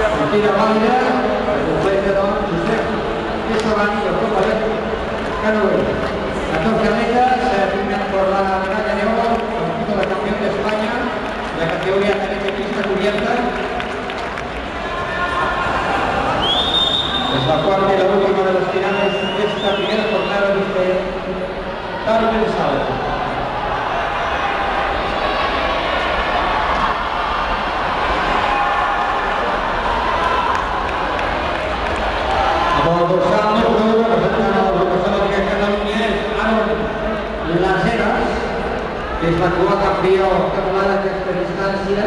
Partida válida, el juez de don Josep Esabanillo, Canoe. 14 atletas firman por la medalla de oro, conjunto de campeón de España, la categoría cadete pista cubierta. Es la cuarta y la última de las finales de esta primera jornada de este tarde de sábado. Como dorsal número 1, representando a la persona de Cataluña es Aaron Las Heras, que és l'actual campió català d'aquesta distància,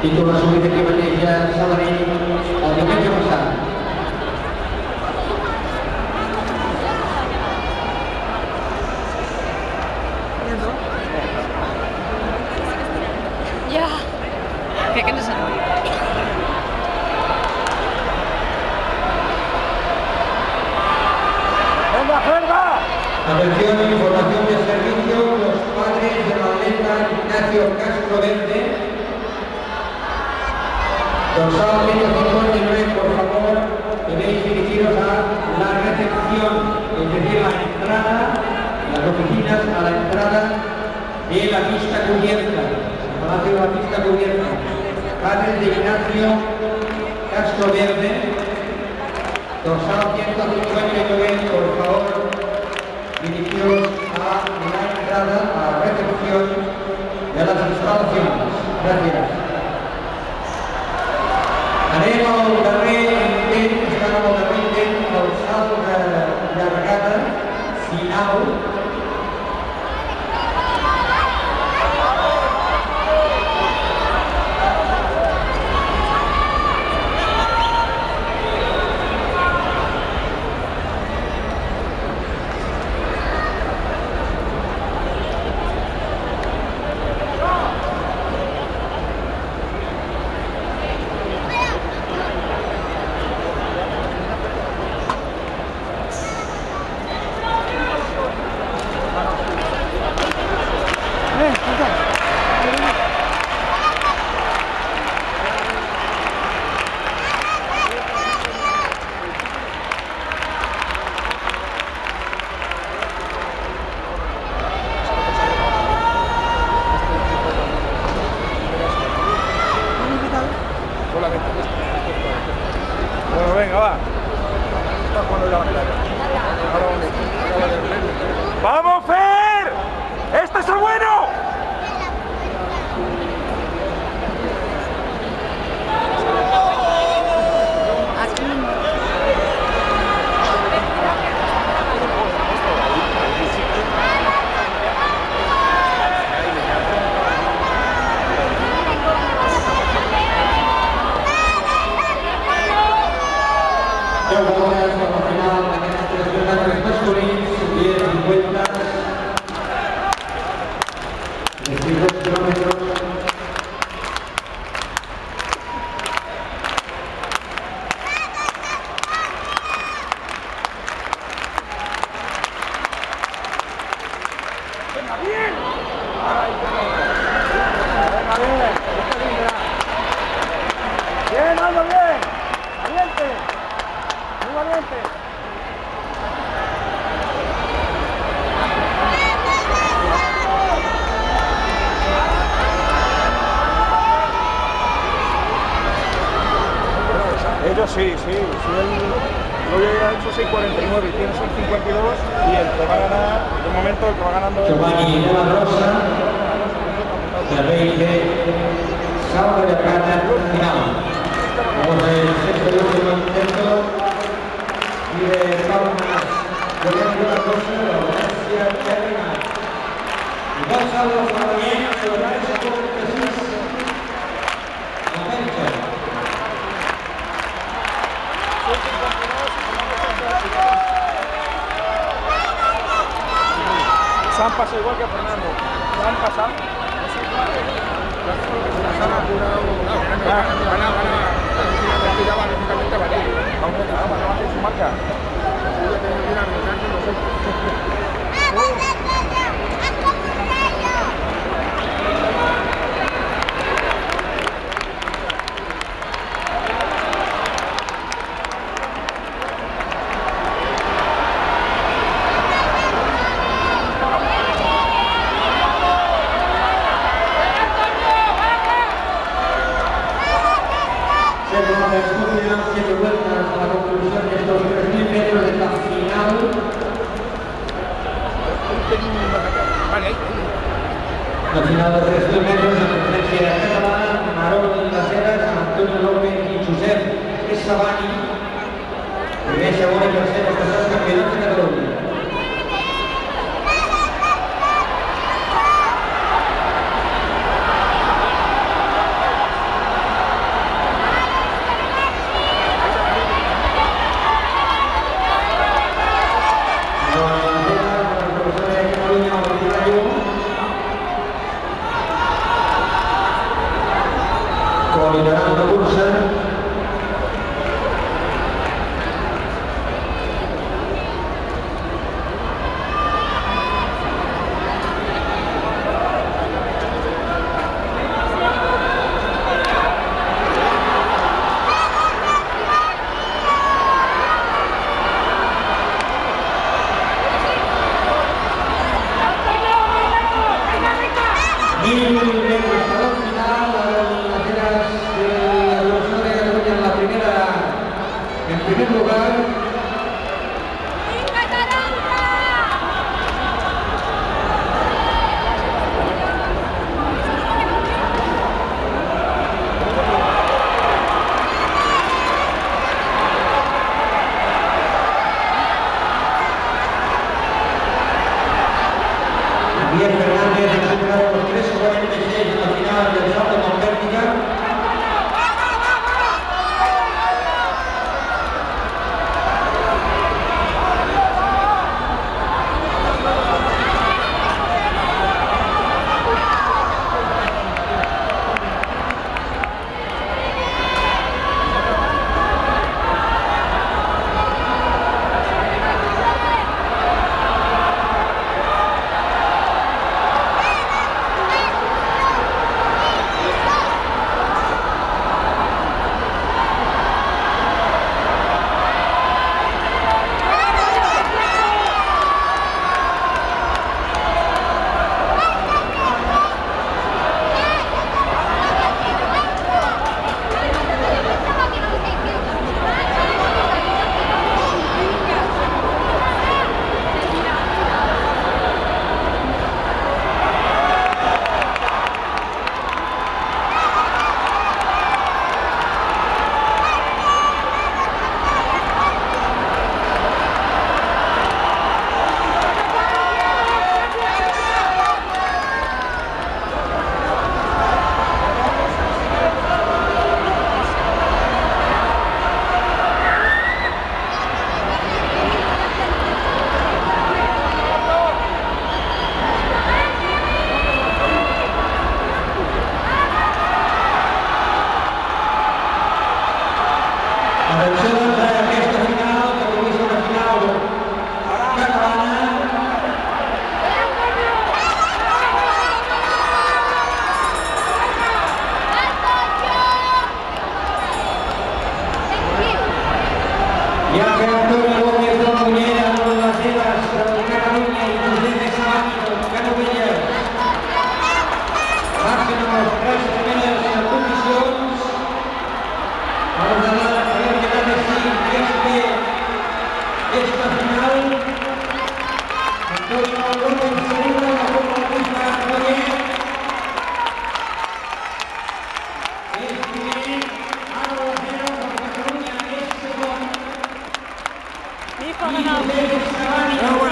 títol assolit aquí mateix a Sabadell el diumenge passat. Ja, crec que no s'ha dit. Atención, información de servicio, los padres del atleta Ignacio Castro Verde. Dorsal 159, por favor, debéis dirigiros a la recepción, es decir, a la entrada, las oficinas, a la entrada de la pista cubierta, el palacio de la pista cubierta. Padres de Ignacio Castro Verde, dorsal 159, por favor, dirigidos a la entrada, a la recepción de las instalaciones. Gracias. Anem al darrer intent, estan al darrer intent, el salt de llargada final. Bueno, venga, va. ¡Vamos, Fer! ¡Este es el bueno! Bien, Aldo, bien. Valiente. Muy valiente. Ellos sí. Si él lo hubiera hecho 6.49 y tiene 6.52 y el que va a ganar, de momento el que va ganando es Giovanni de la Rosa, servei de sábado de carta final. Vamos al sexto y último intento y de palmas Giovanni de la Rosa, la Valencia Terrena. Y Gonzalo Fabián, que lo trae a por Jesús. Sam pasa igual que Fernando. Sam pasa. Su marca. 7 vueltas a la conclusión de estos 3.000 metros de la final. La final de 3.000 metros en la competencia catalana, Marol de las Heras, Antonio López y Josep Sabani. Primer, segon i tercer els tercers campionats de Catalunya. Liderant la cursa. En primer lugar, Javier Fernández ha superado los 3.46 en la final del salto con vértiga. Atenció a aquesta final, que avui és una final catalana. Ja que Antonio López de Mollera, de les Heras, de Catalunya i Josep Sabani, del Canovelles, marxen amb les 3 primeres posicions. Vamos a dar esta final. Antonio López segunda, la Copa Mollera. Es primer, Ana Lacero, de Catalunya, es segundo. Y Josep Sabani.